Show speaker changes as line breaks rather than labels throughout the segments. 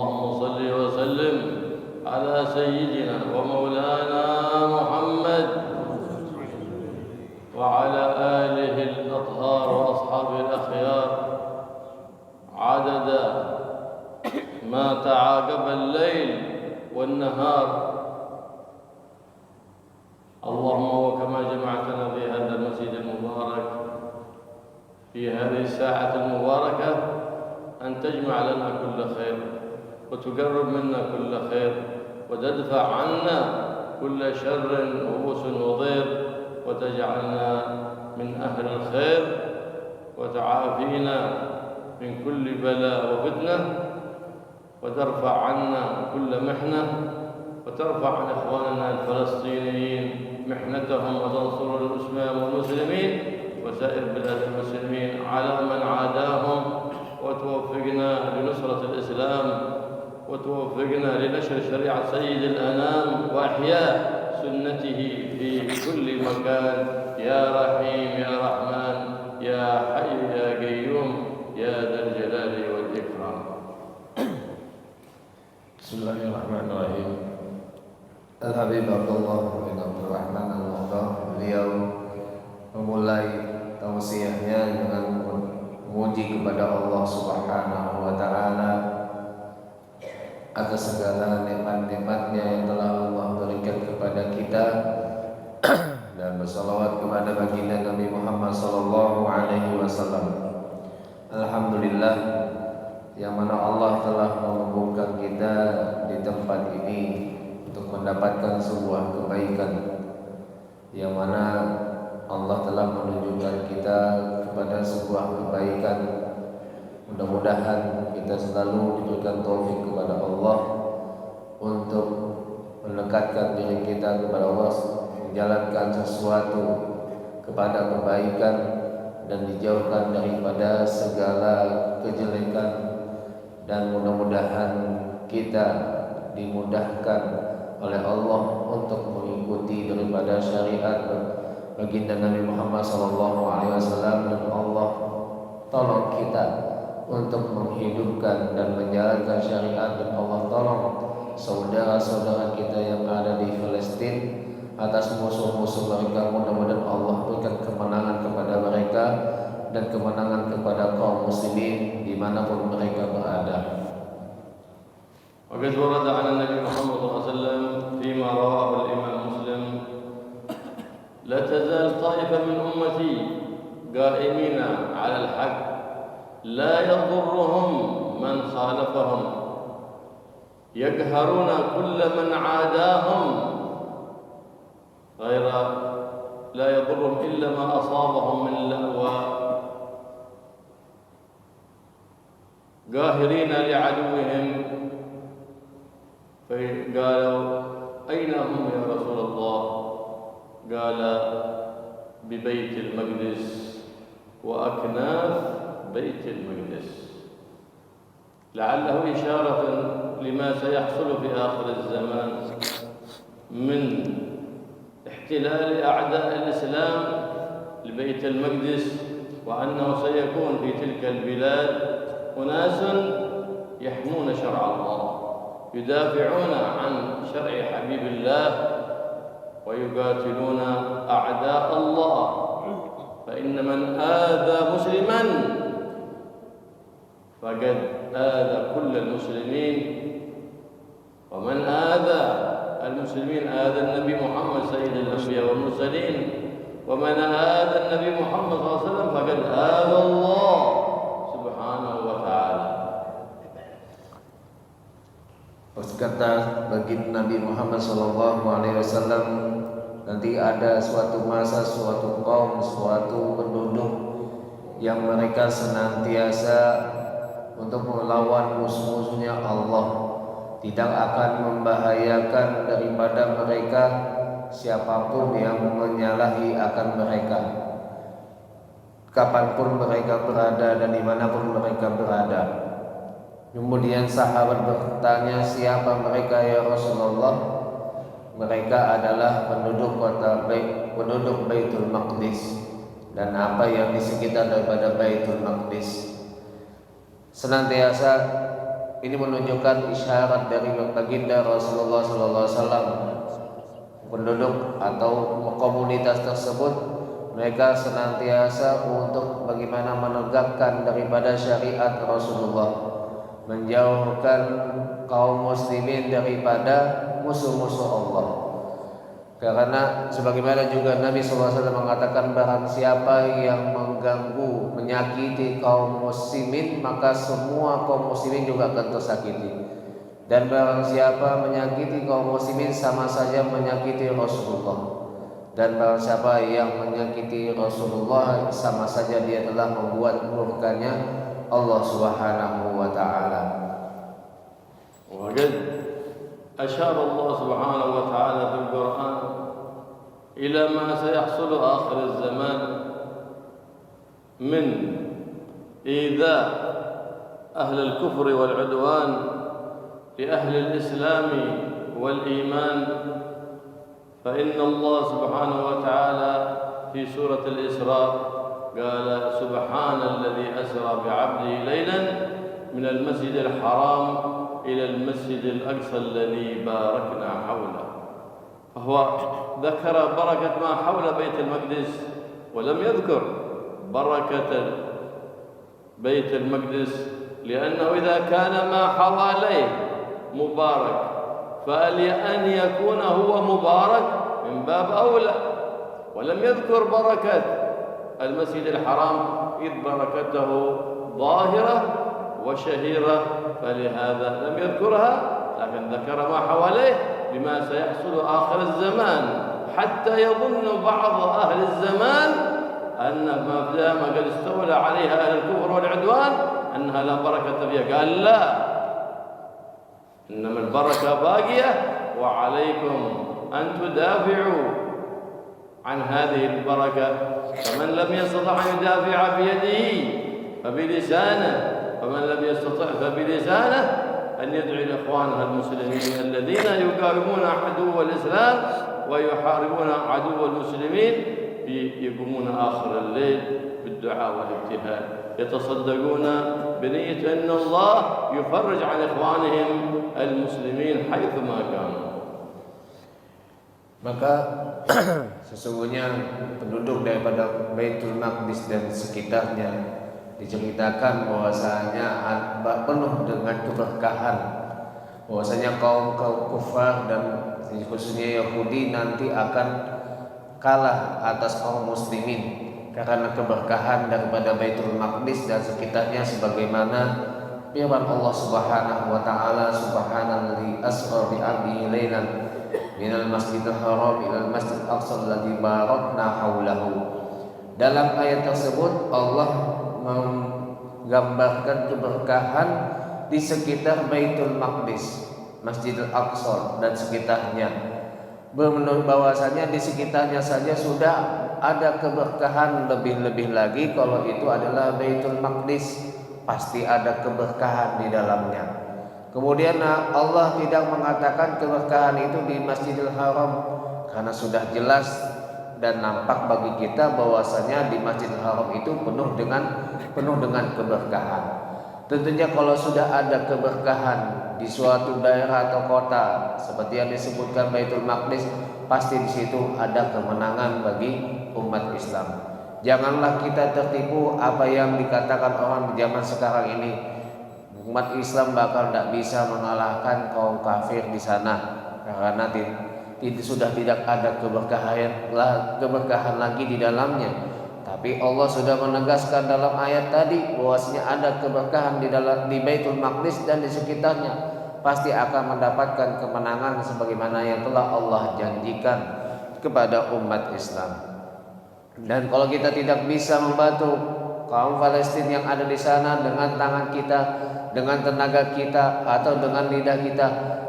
اللهم صل وسلم على سيدنا ومولانا محمد وعلى آله الأطهار وأصحابه الأخيار عدد ما تعاقب الليل والنهار. اللهم وكما جمعتنا في هذا المسجد المبارك في هذه الساعة المباركة أن تجمع لنا كل خير وتقرب منا كل خير وتدفع عنا كل شر وبؤس وضير وتجعلنا من أهل الخير وتعافينا من كل بلاء وفتنة وترفع عنا كل محنة وترفع عن إخواننا الفلسطينيين محنتهم وتنصر الإسلام والمسلمين وسائر بلاد المسلمين على من عاداهم وتوفقنا لنصرة الإسلام وتوفقنا لنشر شريعة سيد الأنام وإحياء سنته في كل مكان يا رحيم يا رحمن يا حي يا قيوم يا ذا الجلال والإكرام.
Bismillahirrahmanirrahim. Al-Habib Abdullah bin Abdul Rahman Al-Muhtar, beliau memulai tausiahnya dengan memuji kepada Allah Subhanahu wa Ta'ala atas segala nikmat-nikmatnya yang telah Allah berikan kepada kita dan bersalawat kepada baginda Nabi Muhammad sallallahu alaihi wasallam. Alhamdulillah yang mana Allah telah mengumpulkan kita di tempat ini untuk mendapatkan sebuah kebaikan, yang mana Allah telah menunjukkan kita kepada sebuah kebaikan. Mudah-mudahan kita selalu diberikan taufik kepada Allah untuk mendekatkan diri kita kepada Allah, menjalankan sesuatu kepada kebaikan dan dijauhkan daripada segala kejelekan, dan mudah-mudahan kita dimudahkan oleh Allah untuk mengikuti daripada syariat baginda Nabi Muhammad SAW, dan Allah tolong kita untuk menghidupkan dan menjalankan syariat, dan Allah tolong saudara-saudara kita yang ada di Palestina atas musuh-musuh mereka. Mudah-mudahan Allah berikan kemenangan kepada mereka dan kemenangan kepada kaum muslimin dimanapun mereka berada.
وقد ورد عن النبي محمد صلى الله عليه وسلم فيما رواه الإمام مسلم: لا تزال طائفة من أمتي قائمين على الحق لا يضرهم من خالفهم يقهرون كل من عاداهم غير لا يضرهم إلا ما أصابهم من لأواء قاهرين لعدوهم. فقالوا: أين هم يا رسول الله؟ قال: ببيت المقدس وأكناف بيت المقدس، لعله إشارة لما سيحصل في آخر الزمان من احتلال أعداء الإسلام لبيت المقدس، وأنه سيكون في تلك البلاد أناس يحمون شرع الله، يدافعون عن شرع حبيب الله ويقاتلون أعداء الله. فإن من آذى مسلما فقد آذى كل المسلمين، ومن آذى المسلمين آذى النبي محمد سيد الأنبياء والمرسلين، ومن آذى النبي محمد صلى الله عليه وسلم فقد آذى الله سبحانه وتعالى.
Berkata baginda Nabi Muhammad SAW, nanti ada suatu masa, suatu kaum, suatu penduduk yang mereka senantiasa untuk melawan musuh-musuhnya Allah, tidak akan membahayakan daripada mereka siapapun yang menyalahi akan mereka, kapanpun mereka berada dan dimanapun mereka berada. Kemudian sahabat bertanya, siapa mereka ya Rasulullah? Mereka adalah penduduk penduduk Baitul Maqdis dan apa yang di sekitar daripada Baitul Maqdis. Senantiasa ini menunjukkan isyarat dari baginda Rasulullah SAW. Penduduk atau komunitas tersebut mereka senantiasa untuk bagaimana menegakkan daripada syariat Rasulullah, menjauhkan kaum muslimin daripada musuh-musuh Allah. Karena sebagaimana juga Nabi SAW mengatakan, barang siapa yang mengganggu, menyakiti kaum muslimin, maka semua kaum muslimin juga akan tersakiti. Dan barang siapa menyakiti kaum muslimin sama saja menyakiti Rasulullah. Dan barang siapa yang menyakiti Rasulullah sama saja dia telah membuat murkanya Allah Subhanahu wa taala.
وقد أشار الله سبحانه وتعالى في القرآن إلى ما سيحصل آخر الزمان من إيذاء أهل الكفر والعدوان لأهل الإسلام والإيمان. فإن الله سبحانه وتعالى في سورة الإسراء قال سبحان الذي أسرى بعبده ليلا من المسجد الحرام إلى المسجد الأقصى الذي باركنا حوله. فهو ذكر بركة ما حول بيت المقدس ولم يذكر بركة بيت المقدس، لأنه إذا كان ما حواليه مبارك فأن يكون هو مبارك من باب أولى. ولم يذكر بركة المسجد الحرام إذ بركته ظاهرة وشهيرة، فلهذا لم يذكرها، لكن ذكر ما حواليه بما سيحصل آخر الزمان، حتى يظن بعض أهل الزمان أن ما دام قد استولى عليها أهل الكفر والعدوان أنها لا بركة فيها. قال لا، إنما البركة باقية، وعليكم أن تدافعوا عن هذه البركة. فمن لم يستطع أن يدافع بيده فبلسانه، فمن لم يستطع فبلسانه أن يدعي لإخوانها المسلمين الذين يقاومون عدو الإسلام ويحاربون عدو المسلمين، يقومون آخر الليل بالدعاء والابتهال، يتصدقون بنية أن الله يفرج عن إخوانهم المسلمين حيثما كانوا.
Maka sesungguhnya penduduk daripada Baitul Maqdis dan sekitarnya diceritakan bahwasanya penuh dengan keberkahan, bahwasanya kaum kufar dan khususnya Yahudi nanti akan kalah atas kaum muslimin karena keberkahan daripada Baitul Maqdis dan sekitarnya, sebagaimana firman Allah Subhanahu wa taala, subhanalladzi asra bi 'abdihi lailan minal masjidil haram ilal masjidil aqsa alladzi barakna haulahu. Dalam ayat tersebut Allah menggambarkan keberkahan di sekitar Baitul Maqdis, Masjidil Aqsa dan sekitarnya. Menurut bahwasanya di sekitarnya saja sudah ada keberkahan, lebih-lebih lagi kalau itu adalah Baitul Maqdis, pasti ada keberkahan di dalamnya. Kemudian Allah tidak mengatakan keberkahan itu di Masjidil Haram, karena sudah jelas dan nampak bagi kita bahwasanya di Masjidil Haram itu penuh dengan keberkahan. Tentunya kalau sudah ada keberkahan di suatu daerah atau kota seperti yang disebutkan Baitul Maqdis, pasti di situ ada kemenangan bagi umat Islam. Janganlah kita tertipu apa yang dikatakan orang di zaman sekarang ini. Umat Islam bakal tidak bisa mengalahkan kaum kafir di sana karena sudah tidak ada keberkahan lagi di dalamnya. Tapi Allah sudah menegaskan dalam ayat tadi bahwasanya ada keberkahan di Baitul Maqdis dan di sekitarnya, pasti akan mendapatkan kemenangan sebagaimana yang telah Allah janjikan kepada umat Islam. Dan kalau kita tidak bisa membantu kaum Palestina yang ada di sana dengan tangan kita, dengan tenaga kita, atau dengan lidah kita,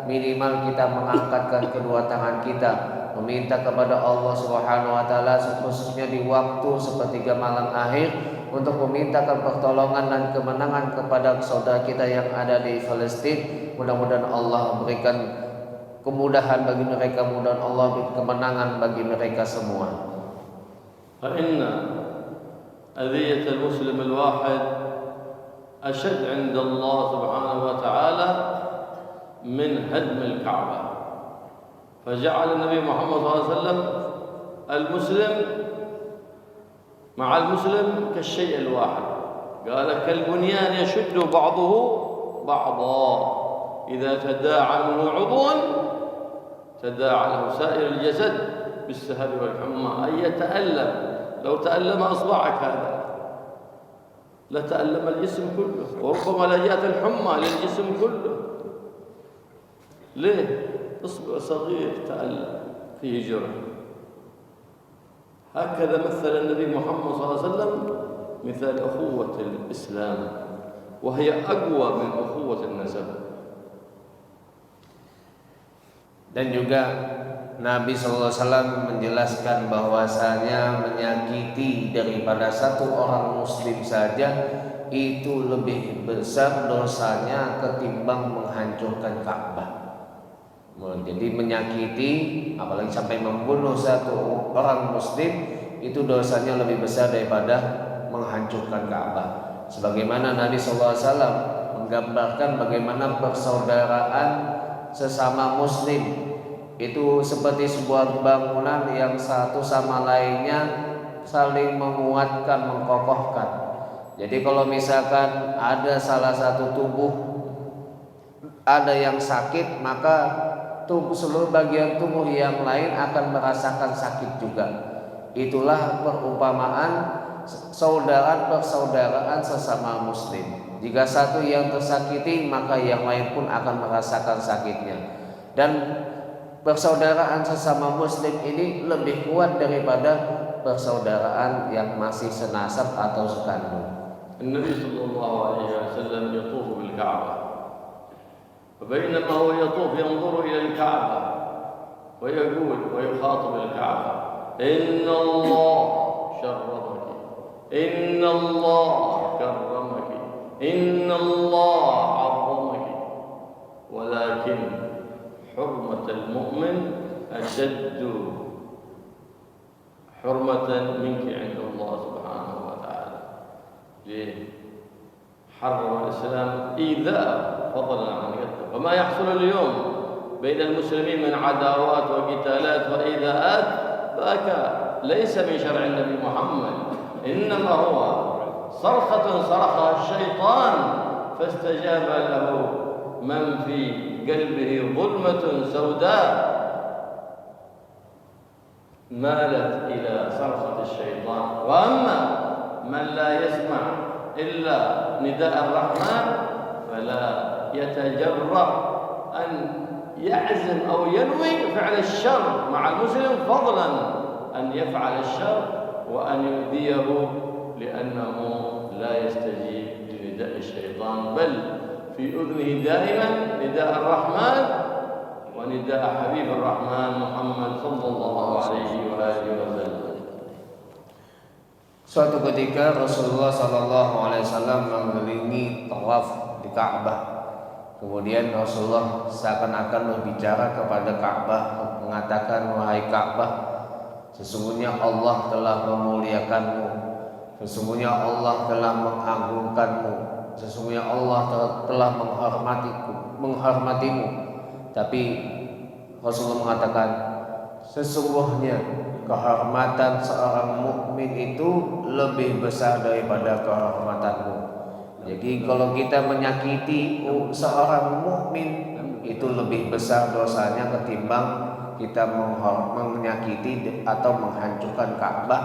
minimal kita mengangkatkan kedua tangan kita, meminta kepada Allah Subhanahu wa taala, khususnya di waktu sepertiga malam akhir, untuk memintakan pertolongan dan kemenangan kepada saudara kita yang ada di Palestina. Mudah-mudahan Allah berikan kemudahan bagi mereka, mudah-mudahan Allah berikan kemenangan bagi mereka semua.
فإن أذية المسلم الواحد أشد عند الله سبحانه وتعالى من هدم الكعبة. فجعل النبي محمد صلى الله عليه وسلم المسلم مع المسلم كالشيء الواحد، قال كالبنيان يشد بعضه بعضا، إذا تداعى منه عضو تداعى له سائر الجسد بالسهر والحمى، أي يتألم. لو تألم أصبعك هذا لتألم الجسم كله، وربما لجأت الحمى للجسم كله. ليه؟ إصبع صغير تألم فيه جرح. هكذا مثل النبي محمد صلى الله عليه وسلم مثال أخوة الإسلام، وهي أقوى من أخوة النسب.
Dan juga Nabi SAW menjelaskan bahwasanya menyakiti daripada satu orang muslim saja itu lebih besar dosanya ketimbang menghancurkan Ka'bah. Jadi menyakiti, apalagi sampai membunuh satu orang muslim, itu dosanya lebih besar daripada menghancurkan Ka'bah. Sebagaimana Nabi SAW menggambarkan bagaimana persaudaraan sesama muslim itu seperti sebuah bangunan yang satu sama lainnya saling menguatkan, mengkokohkan. Jadi kalau misalkan ada salah satu tubuh ada yang sakit, maka seluruh bagian tubuh yang lain akan merasakan sakit juga. Itulah perumpamaan persaudaraan sesama muslim. Jika satu yang tersakiti, maka yang lain pun akan merasakan sakitnya. Dan persaudaraan sesama muslim ini lebih kuat daripada persaudaraan yang masih senasab atau sekandung.
Nabi sallallahu alaihi wasallam yatufu bil Ka'bah. فبينما هو يطوف ينظر إلى الكعبة ويقول ويخاطب الكعبة: إن الله شرفك، إن الله كرمك، إن الله عظمك، ولكن حرمة المؤمن أشد حرمة منك عند الله سبحانه وتعالى. ليه؟ حرم الإسلام إيذاء فضلا عن قتله. وما يحصل اليوم بين المسلمين من عداوات وقتالات وإيذاءات ذاك ليس من شرع النبي محمد، إنما هو صرخة صرخها الشيطان فاستجاب له من في قلبه ظلمة سوداء مالت إلى صرخة الشيطان. وأما من لا يسمع إلا نداء الرحمن فلا يتجرأ أن يعزم أو ينوي فعل الشر مع المسلم، فضلا أن يفعل الشر وأن يؤذيه، لأنه لا يستجيب لنداء الشيطان، بل في أذنه دائما نداء الرحمن ونداء حبيب الرحمن محمد صلى الله عليه وآله وسلم.
Suatu ketika Rasulullah SAW mengelilingi tawaf di Ka'bah. Kemudian Rasulullah seakan-akan berbicara kepada Ka'bah, mengatakan, wahai Ka'bah, sesungguhnya Allah telah memuliakanmu, sesungguhnya Allah telah mengagungkanmu, sesungguhnya Allah telah menghormatimu. Tapi Rasulullah mengatakan, sesungguhnya kehormatan seorang mukmin itu lebih besar daripada kehormatanmu. Jadi kalau kita menyakiti seorang mukmin itu lebih besar dosanya ketimbang kita menyakiti atau menghancurkan Ka'bah,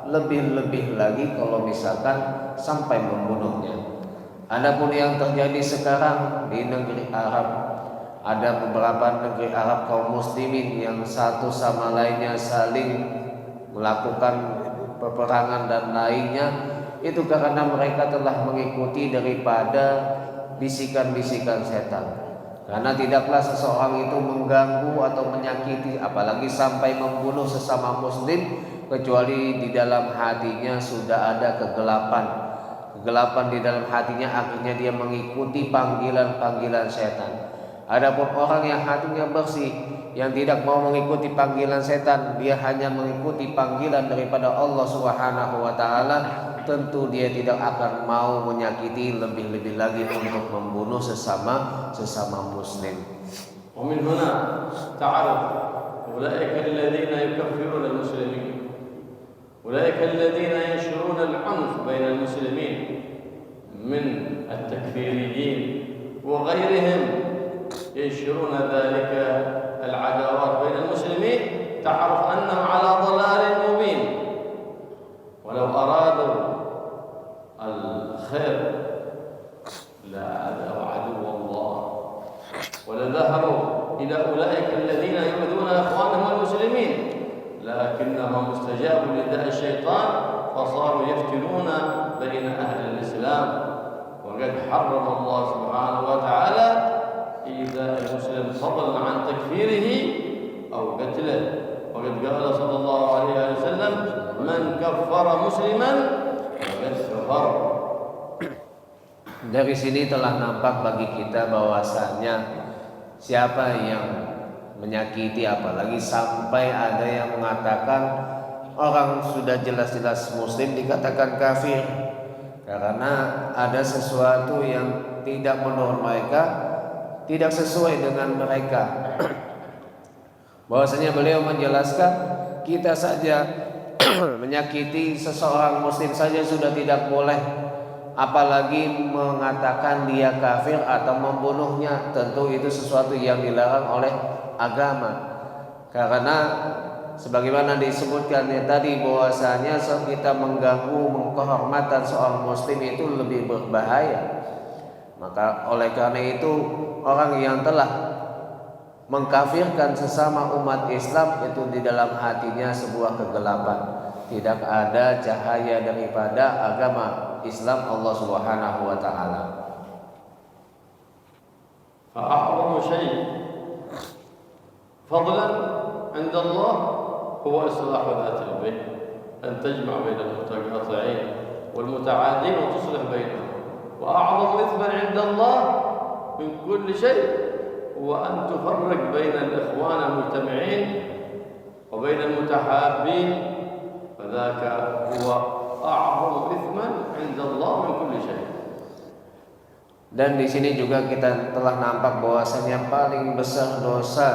lebih-lebih lagi kalau misalkan sampai membunuhnya. Adapun yang terjadi sekarang di negeri Arab, ada beberapa negeri Arab kaum muslimin yang satu sama lainnya saling melakukan peperangan dan lainnya, itu karena mereka telah mengikuti daripada bisikan-bisikan setan. Karena tidaklah seseorang itu mengganggu atau menyakiti, apalagi sampai membunuh sesama muslim, kecuali di dalam hatinya sudah ada kegelapan. Kegelapan di dalam hatinya akhirnya dia mengikuti panggilan-panggilan setan. Adapun orang yang hatinya bersih, yang tidak mau mengikuti panggilan setan, dia hanya mengikuti panggilan daripada Allah Subhanahu wa taala, tentu dia tidak akan mau menyakiti, lebih-lebih lagi untuk membunuh sesama muslim.
ومن هنا تعرف أولئك الذين يكفرون المسلمين، أولئك الذين ينشرون العنف بين المسلمين من التكفيريين وغيرهم، ينشرون ذلك العداوات بين المسلمين، تعرف أنهم على ضلال مبين. ولو أرادوا الخير لأذوا عدو الله ولذهبوا إلى أولئك الذين يؤذون إخوانهم المسلمين، لكنهم استجابوا لنداء الشيطان فصاروا يفتنون بين أهل الإسلام. وقد حرم الله سبحانه وتعالى إيذاء المسلم فضلا عن تكفيره أو قتله. وقد قال صلى الله عليه وسلم: من كفر مسلما فقد كفر.
Dari sini telah nampak bagi kita bahwasannya siapa yang menyakiti, apalagi sampai ada yang mengatakan orang sudah jelas-jelas muslim dikatakan kafir karena ada sesuatu yang tidak menurut mereka, tidak sesuai dengan mereka. Bahwasanya beliau menjelaskan kita saja menyakiti seseorang muslim saja sudah tidak boleh, apalagi mengatakan dia kafir atau membunuhnya. Tentu itu sesuatu yang dilarang oleh agama, karena sebagaimana disebutkan tadi bahwasanya kita mengganggu kehormatan seorang muslim itu lebih berbahaya. Maka oleh karena itu orang yang telah mengkafirkan sesama umat Islam itu di dalam hatinya sebuah kegelapan. Tidak ada cahaya daripada agama Islam Allah Subhanahu wa taala.
فأعظم شيء فضلا عند الله هو إصلاح ذات البين، أن تجمع بين المتقاطعين والمتعادين وتصلح بينهم. وأعظم إثما عند الله من كل شيء هو أن تفرق بين الإخوان المجتمعين وبين المتحابين، فذاك هو أعظم إثما عند الله من كل شيء.
Dan di sini juga kita telah nampak bahwasanya paling besar dosa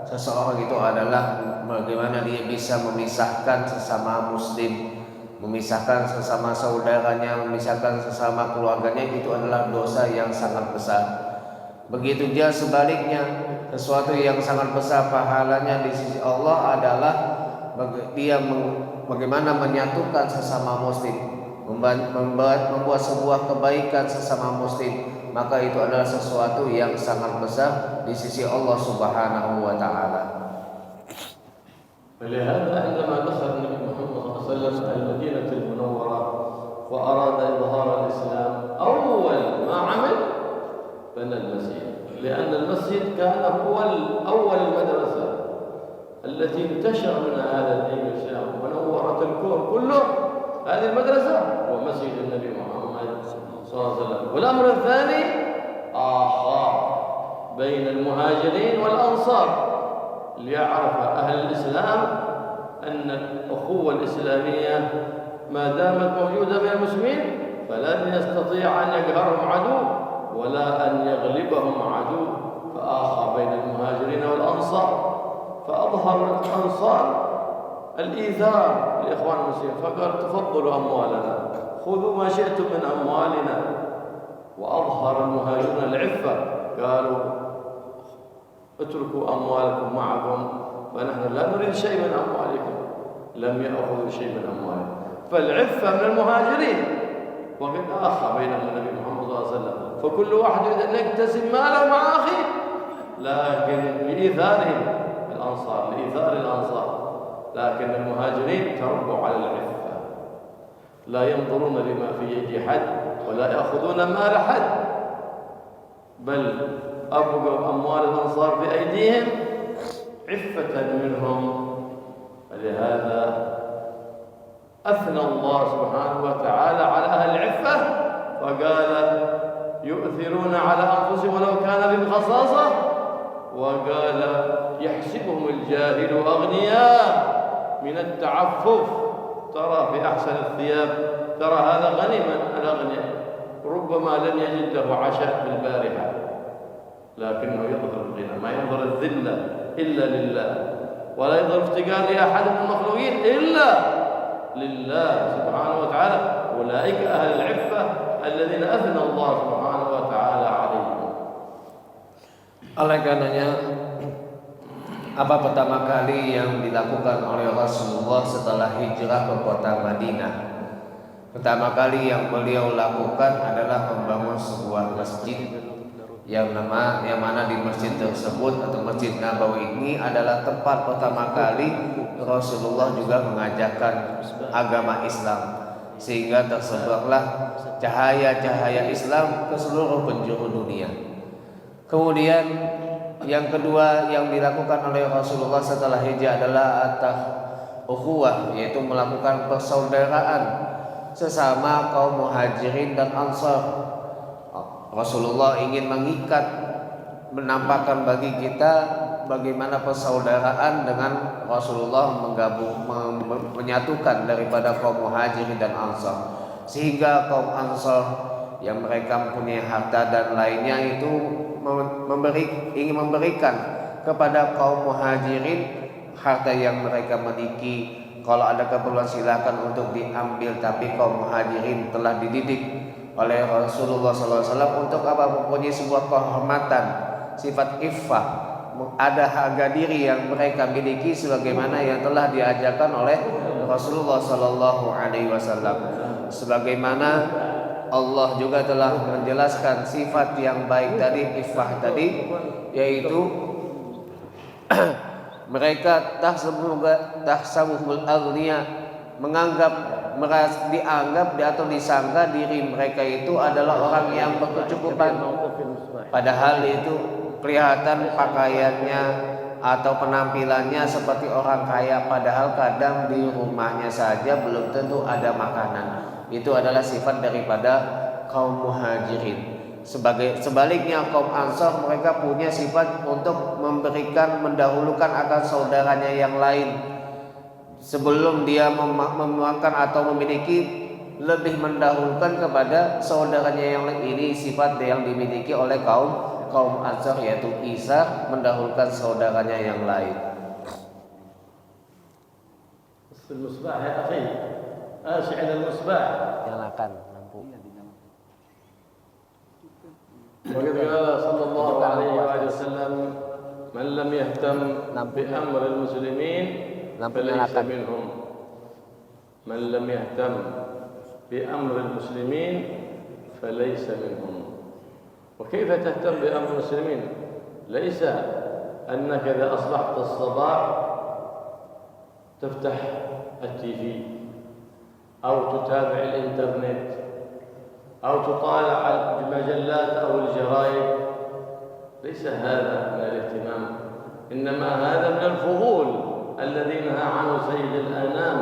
seseorang itu adalah bagaimana dia bisa memisahkan sesama muslim, memisahkan sesama saudaranya, memisahkan sesama keluarganya. Itu adalah dosa yang sangat besar. Begitu juga sebaliknya, sesuatu yang sangat besar pahalanya di sisi Allah adalah dia bagaimana menyatukan sesama muslim, membuat sebuah kebaikan sesama muslim, maka itu adalah sesuatu yang sangat besar di sisi Allah Subhanahu wa taala.
ولهذا عندما دخل النبي محمد صلى الله عليه وسلم المدينة المنورة وأراد إظهار الإسلام، أول ما عمل بنى المسجد، لأن المسجد كان هو أول المدرسة التي انتشر منها هذا الدين الإسلام ونورت الكون كله. هذه المدرسة هو مسجد النبي محمد صلى الله عليه وسلم. والأمر الثاني آخر بين المهاجرين والأنصار، ليعرف أهل الإسلام أن الأخوة الإسلامية ما دامت موجودة بين المسلمين فلن يستطيع أن يقهرهم عدو ولا أن يغلبهم عدو. فآخى بين المهاجرين والأنصار، فأظهر الأنصار الإيثار لإخوان المسلمين، فقال تفضلوا أموالنا، خذوا ما شئتم من أموالنا. وأظهر المهاجرون العفة، قالوا اتركوا أموالكم معكم فنحن لا نريد شيء من أموالكم. لم يأخذوا شيء من أموالهم، فالعفة من المهاجرين. وقد آخى بينهم النبي محمد صلى الله عليه وسلم، فكل واحد يريد أن يقتسم ماله مع أخيه، لكن لإيثارهم الأنصار، لإيثار الأنصار. لكن المهاجرين تربوا على العفة، لا ينظرون لما في يد حد ولا يأخذون مال حد، بل أبقوا أموال الأنصار بأيديهم عفة منهم. فلهذا أثنى الله سبحانه وتعالى على أهل العفة فقال يؤثرون على أنفسهم ولو كان بهم خصاصة، وقال يحسبهم الجاهل أغنياء من التعفف. ترى في أحسن الثياب ترى هذا غني من الأغنياء ربما لم يجد له عشاء في البارحة لكنه يظهر الغنى، ما يظهر الذلة إلا لله، ولا يظهر افتقار لأحد من المخلوقين إلا لله سبحانه وتعالى. أولئك أهل العفة الذين أثنى الله سبحانه وتعالى عليهم.
Oleh karenanya, apa pertama kali yang dilakukan oleh Rasulullah setelah hijrah ke kota Madinah? Pertama kali yang beliau lakukan adalah membangun sebuah masjid yang mana di masjid tersebut atau Masjid Nabawi ini adalah tempat pertama kali Rasulullah juga mengajarkan agama Islam, sehingga tersebarlah cahaya-cahaya Islam ke seluruh penjuru dunia. Kemudian yang kedua yang dilakukan oleh Rasulullah setelah hijrah adalah ukhuwah, yaitu melakukan persaudaraan sesama kaum muhajirin dan ansar. Rasulullah ingin mengikat, menampakkan bagi kita bagaimana persaudaraan dengan Rasulullah menyatukan daripada kaum muhajirin dan ansar, sehingga kaum ansar yang mereka mempunyai harta dan lainnya itu ingin memberikan kepada kaum muhajirin harta yang mereka miliki. Kalau ada keperluan silakan untuk diambil, tapi kaum muhajirin telah dididik oleh Rasulullah SAW untuk apa? Mempunyai sebuah kehormatan, sifat iffah, ada harga diri yang mereka miliki sebagaimana yang telah diajarkan oleh Rasulullah SAW. Sebagaimana Allah juga telah menjelaskan sifat yang baik tadi, iffah tadi, yaitu mereka tahsabuhul aghniya, dianggap atau disangka diri mereka itu adalah orang yang berkecukupan, padahal itu kelihatan pakaiannya atau penampilannya seperti orang kaya, padahal kadang di rumahnya saja belum tentu ada makanan. Itu adalah sifat daripada kaum muhajirin. Sebaliknya kaum ansar, mereka punya sifat untuk memberikan, mendahulukan akan saudaranya yang lain. Sebelum dia memakan atau memiliki, lebih mendahulukan kepada saudaranya yang lain. Ini sifat yang dimiliki oleh kaum ansar, yaitu Isa mendahulukan saudaranya yang lain.
Al-Musbah ya akhi, asy'al al-Musbah.
Nyalakan lampu.
وقد قال صلى الله عليه وسلم من لم يهتم بأمر المسلمين فليس منهم. من لم يهتم بأمر المسلمين فليس منهم. وكيف تهتم بأمر المسلمين؟ ليس أنك إذا أصبحت الصباح تفتح التيفي أو تتابع الإنترنت أو تطالع المجلات أو الجرائد. ليس هذا من الاهتمام، إنما هذا من الفضول الذي نهى عنه سيد الأنام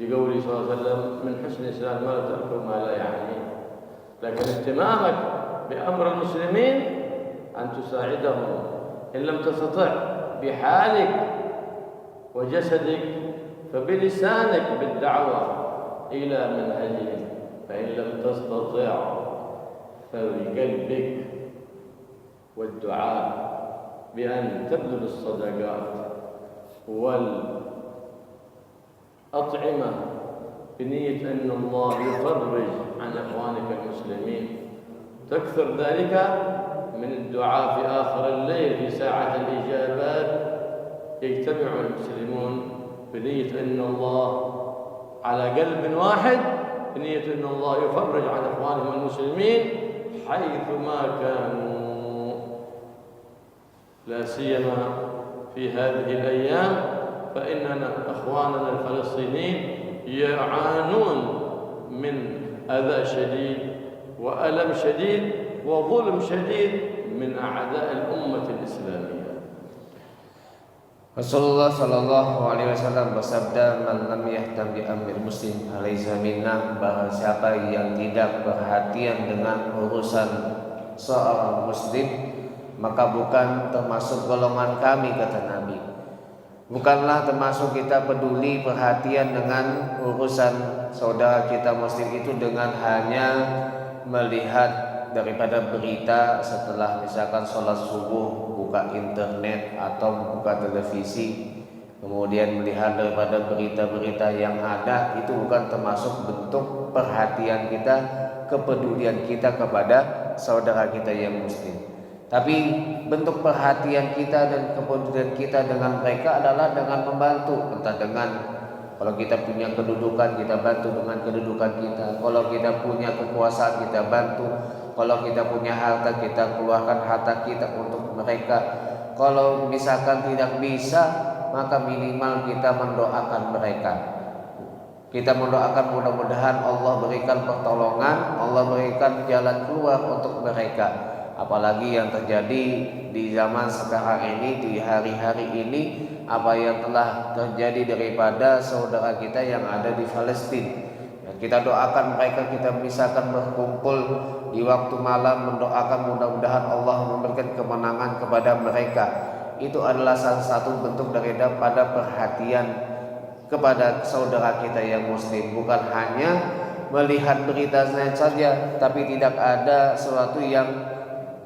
لقوله صلى الله عليه وسلم من حسن إسلام المرء ترك ما لا يعنيه. لكن اهتمامك بأمر المسلمين أن تساعدهم إن لم تستطع بحالك وجسدك فبلسانك بالدعوة إلى منهجهم، فإن لم تستطع فبقلبك والدعاء بأن تبذل الصدقات والأطعمة بنية أن الله يفرج عن إخوانك المسلمين. تكثر ذلك من الدعاء في آخر الليل في ساعة الإجابات، يجتمع المسلمون بنية أن الله على قلب واحد، بنية أن الله يفرج عن إخوانهم المسلمين حيثما كانوا، لا سيما في هذه الأيام، فإننا إخواننا الفلسطينيين يعانون من أذى شديد وألم شديد وظلم شديد من أعداء الأمة الإسلامية.
Rasulullah Shallallahu Alaihi Wasallam bersabda, "Man lam yahtam bi amril muslim falaysa minna." Barang siapa yang tidak perhatian dengan urusan seorang muslim, maka bukan termasuk golongan kami, kata Nabi. Bukanlah termasuk kita peduli perhatian dengan urusan saudara kita muslim itu dengan hanya melihat daripada berita setelah misalkan sholat subuh buka internet atau buka televisi, kemudian melihat daripada berita-berita yang ada, itu bukan termasuk bentuk perhatian kita, kepedulian kita kepada saudara kita yang muslim. Tapi bentuk perhatian kita dan kepedulian kita dengan mereka adalah dengan membantu, entah dengan kalau kita punya kedudukan kita bantu dengan kedudukan kita, kalau kita punya kekuasaan kita bantu, kalau kita punya harta kita keluarkan harta kita untuk mereka. Kalau misalkan tidak bisa, maka minimal kita mendoakan mereka. Kita mendoakan mudah-mudahan Allah berikan pertolongan, Allah berikan jalan keluar untuk mereka. Apalagi yang terjadi di zaman sekarang ini, di hari-hari ini, apa yang telah terjadi daripada saudara kita yang ada di Palestina. Kita doakan mereka, kita misalkan berkumpul di waktu malam mendoakan mudah-mudahan Allah memberikan kemenangan kepada mereka. Itu adalah salah satu bentuk daripada perhatian kepada saudara kita yang muslim. Bukan hanya melihat berita saja, tapi tidak ada sesuatu yang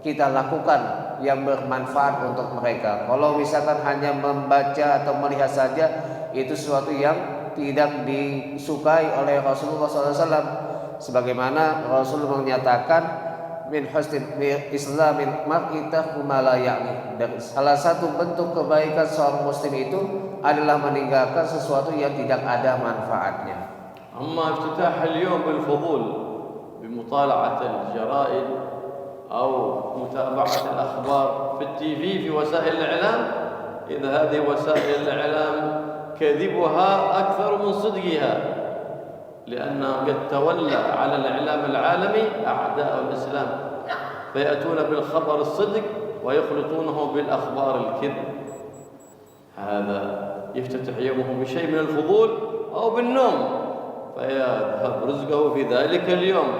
kita lakukan yang bermanfaat untuk mereka. Kalau misalkan hanya membaca atau melihat saja, itu sesuatu yang tidak disukai oleh Rasulullah SAW. Sebagaimana Rasul menyatakan min husnil islamil mar'i tarku ma la ya'ni. Dan salah satu bentuk kebaikan seorang muslim itu adalah meninggalkan sesuatu yang tidak ada manfaatnya.
Amma iftitah al-yawm bil fudul bimutala'at al-jara'id أو متابعة الأخبار في التي في وسائل الإعلام، إذا هذه وسائل الإعلام كذبها أكثر من صدقها، لأنه قد تولى على الإعلام العالمي أعداء الإسلام فيأتون بالخبر الصدق ويخلطونه بالأخبار الكذب. هذا يفتتح يومه بشيء من الفضول أو بالنوم فيذهب رزقه في ذلك اليوم،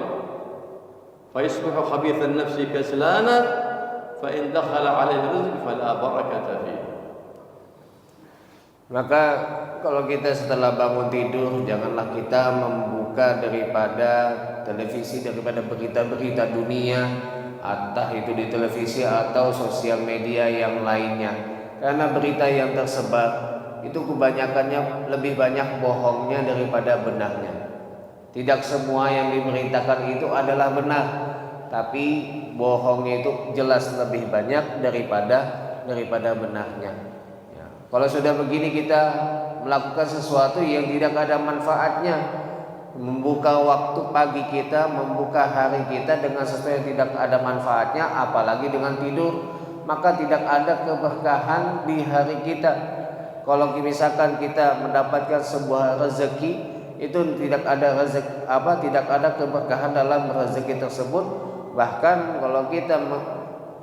فيصبح خبيث النفس كسلانا فإن دخل عليه رزق فلا بركة فيه.
Maka kalau kita setelah bangun tidur, janganlah kita membuka daripada televisi, daripada berita-berita dunia, entah itu di televisi atau sosial media yang lainnya. Karena berita yang tersebar itu kebanyakannya lebih banyak bohongnya daripada benarnya. Tidak semua yang diberitakan itu adalah benar, tapi bohongnya itu jelas lebih banyak daripada benarnya. Ya. Kalau sudah begini kita melakukan sesuatu yang tidak ada manfaatnya, membuka waktu pagi kita, membuka hari kita dengan sesuatu yang tidak ada manfaatnya, apalagi dengan tidur, maka tidak ada keberkahan di hari kita. Kalau misalkan kita mendapatkan sebuah rezeki, itu tidak ada keberkahan dalam rezeki tersebut. Bahkan kalau kita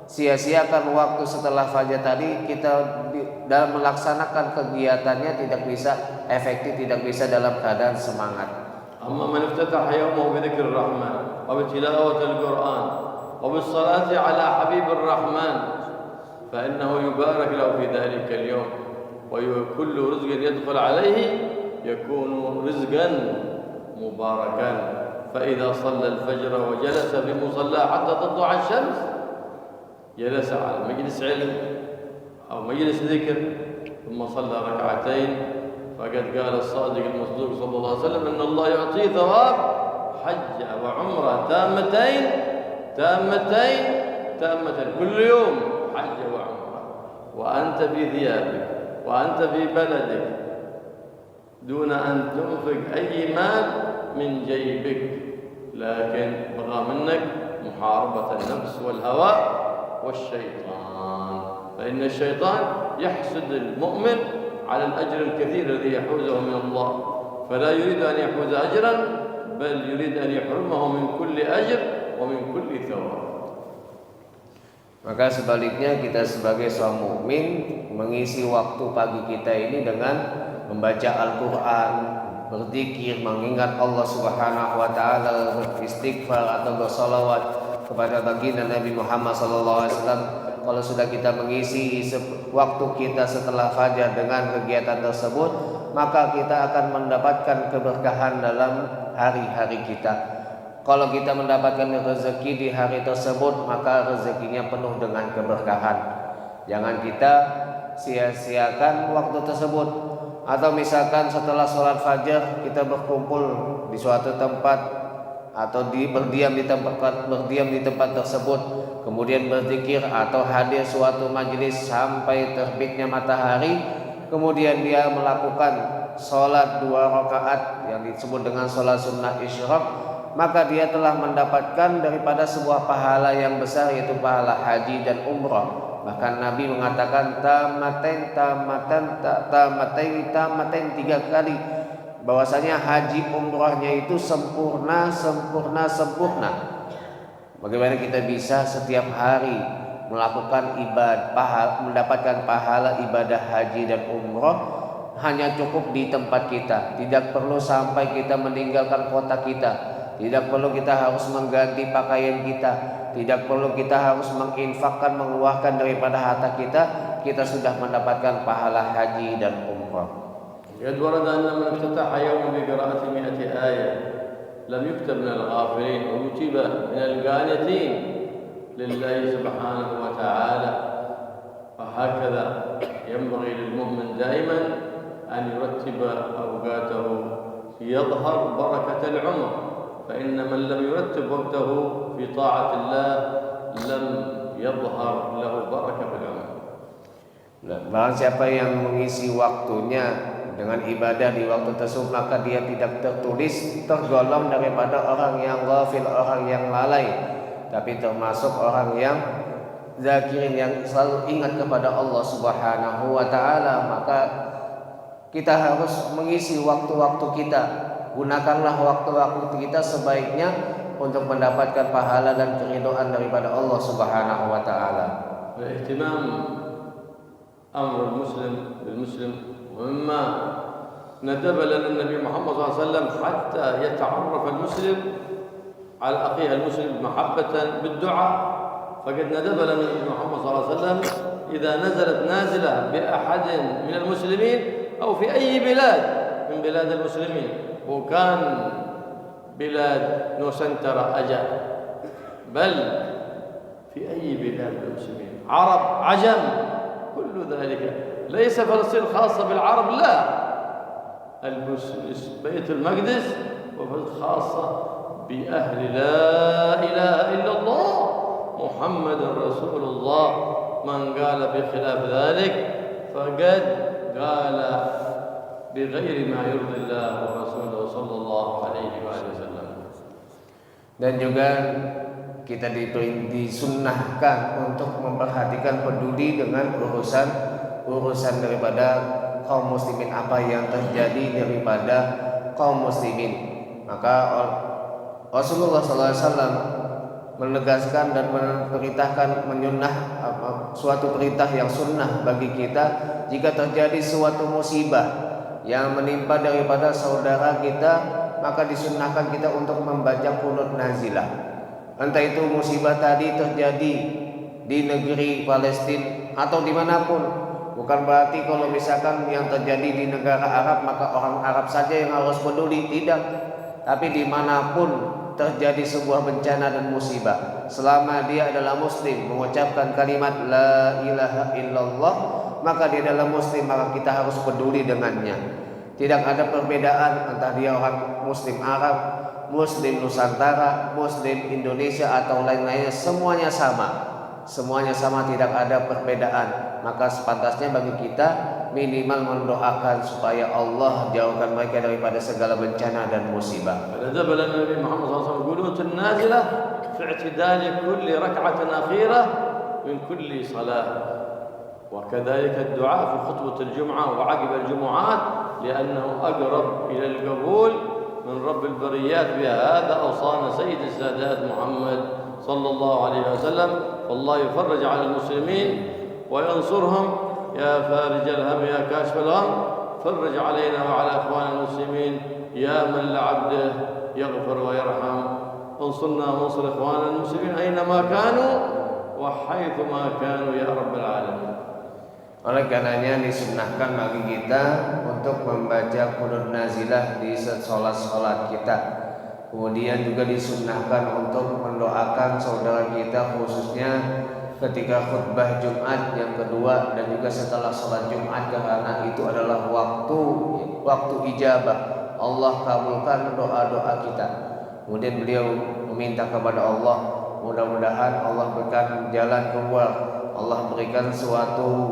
sia-siakan waktu setelah fajar tadi, kita dalam melaksanakan kegiatannya tidak bisa efektif, tidak bisa dalam keadaan semangat.
Amma man iftataha yawmahu bi dzikrir rahman wa bi tilawatil Qur'an wa bis salati ala habibir rahman fa innahu yubarak lahu fi dhalika al-yawm wa kullu rizqin yadkhul alayhi يكون رزقا مباركا. فإذا صلى الفجر وجلس في مصلى حتى تطلع الشمس، جلس على مجلس علم أو مجلس ذكر ثم صلى ركعتين، فقد قال الصادق المصدوق صلى الله عليه وسلم إن الله يعطيه ثواب حج وعمرة تامتين كل يوم حج وعمرة وأنت في ثيابك وأنت في بلدك دون أن تنفق أي مال من جيبك، لكن بغى منك محاربة النفس والهوى والشيطان، فإن الشيطان يحسد المؤمن على الأجر الكثير الذي يحوزه من الله، فلا يريد أن يحوز أجرا بل يريد أن يحرمه من كل أجر ومن كل ثواب.
Maka sebaliknya kita sebagai seorang mukmin mengisi waktu pagi kita ini dengan membaca Al-Quran, berzikir, mengingat Allah Subhanahu wa Ta'ala, beristighfar atau bersalawat kepada baginda Nabi Muhammad SAW. kalau sudah kita mengisi waktu kita setelah fajar dengan kegiatan tersebut, maka kita akan mendapatkan keberkahan dalam hari-hari kita. Kalau kita mendapatkan rezeki di hari tersebut, maka rezekinya penuh dengan keberkahan. Jangan kita sia-siakan waktu tersebut. Atau misalkan setelah sholat fajar kita berkumpul di suatu tempat atau berdiam di tempat tersebut, kemudian berzikir atau hadir suatu majelis sampai terbitnya matahari, kemudian dia melakukan sholat 2 rakaat yang disebut dengan sholat sunnah isyraq, maka dia telah mendapatkan daripada sebuah pahala yang besar, yaitu pahala haji dan umrah. Bahkan Nabi mengatakan tamatain 3 kali, bahwasanya haji umrahnya itu sempurna. Bagaimana kita bisa setiap hari melakukan ibadah, mendapatkan pahala ibadah haji dan umrah hanya cukup di tempat kita, tidak perlu sampai kita meninggalkan kota kita, tidak perlu kita harus mengganti pakaian kita, tidak perlu kita harus menginfakkan, mengeluarkan daripada harta kita, kita sudah mendapatkan pahala haji dan umrah.
قد ورد أن من افتتح يوم بقراءة 100 آية لم يكتب من الغافلين ويجيب من القانتين لله سبحانه وتعالى. وهكذا ينبغي للمؤمن دائما أن يرتب أوقاته ليظهر بركة العمر، فإن من لم يرتب وقته في طاعة الله لم يظهر له بركة في العمر.
Barang siapa yang mengisi waktunya dengan ibadah di waktu tersebut, maka dia tidak tergolong daripada orang yang ghafil, orang yang lalai, tapi termasuk orang yang zakirin, yang selalu ingat kepada Allah Subhanahu wa taala. Maka kita harus mengisi waktu-waktu kita. Gunakanlah waktu-waktu kita sebaiknya untuk mendapatkan pahala dan keridhaan daripada Allah Subhanahu wa taala.
Ihtimam amr muslim bil muslim ومما ندب لنا النبي محمد صلى الله عليه وسلم حتى يتعرف المسلم على أخيه المسلم محبة بالدعاء. فقد ندب لنا النبي محمد صلى الله عليه وسلم إذا نزلت نازلة بأحد من المسلمين أو في أي بلاد من بلاد المسلمين، وكان بلاد نوسنترا أجا، بل في أي بلاد المسلمين، عرب عجم، كل ذلك. ليس فلسطين خاصة بالعرب، لا، بيت المقدس خاصة بأهل لا إله إلا الله محمد رسول الله. من قال بخلاف ذلك فقد قال بغير ما يرضي الله ورسوله صلى الله عليه وسلم.
Dan juga kita disunnahkan untuk memperhatikan, peduli dengan urusan daripada kaum muslimin, apa yang terjadi daripada kaum muslimin. Maka Rasulullah SAW menegaskan dan memerintahkan, menyunnah suatu perintah yang sunnah bagi kita, jika terjadi suatu musibah yang menimpa daripada saudara kita, maka disunnahkan kita untuk membaca qunut nazilah. Entah itu musibah tadi terjadi di negeri Palestina atau dimanapun. Bukan berarti kalau misalkan yang terjadi di negara Arab maka orang Arab saja yang harus peduli, tidak. Tapi dimanapun terjadi sebuah bencana dan musibah, selama dia adalah muslim, mengucapkan kalimat la ilaha illallah, maka dia adalah muslim, maka kita harus peduli dengannya. Tidak ada perbedaan entah dia orang muslim Arab, muslim Nusantara, muslim Indonesia atau lain-lainnya, semuanya sama. Semuanya sama, tidak ada perbedaan. Maka sepantasnya bagi kita minimal mendoakan supaya Allah jauhkan mereka daripada segala bencana dan musibah.
Nabi Muhammad SAW qunut nazilah fi i'tidal kulli rak'atin akhirah min kulli salah. وكذلك الدعاء في خطبة الجمعة وعقب الجمعات لأنه أقرب إلى القبول من رب البريات. بهذا أوصانا سيد السادات محمد صلى الله عليه وسلم. والله يفرج على المسلمين وينصرهم. يا فارج الهم يا كاشف الغم فرج علينا وعلى إخواننا المسلمين يا من لعبده يغفر ويرحم. انصرنا وانصر إخواننا المسلمين أينما كانوا وحيثما كانوا يا رب العالمين.
Oleh karenanya disunnahkan bagi kita untuk membaca qunut nazilah di sholat kita. Kemudian juga disunnahkan untuk mendoakan saudara kita khususnya ketika khutbah Jumat yang kedua dan juga setelah sholat Jumat, karena itu adalah waktu ijabah. Allah kabulkan doa-doa kita. Kemudian beliau meminta kepada Allah, mudah-mudahan Allah berikan jalan keluar, Allah berikan suatu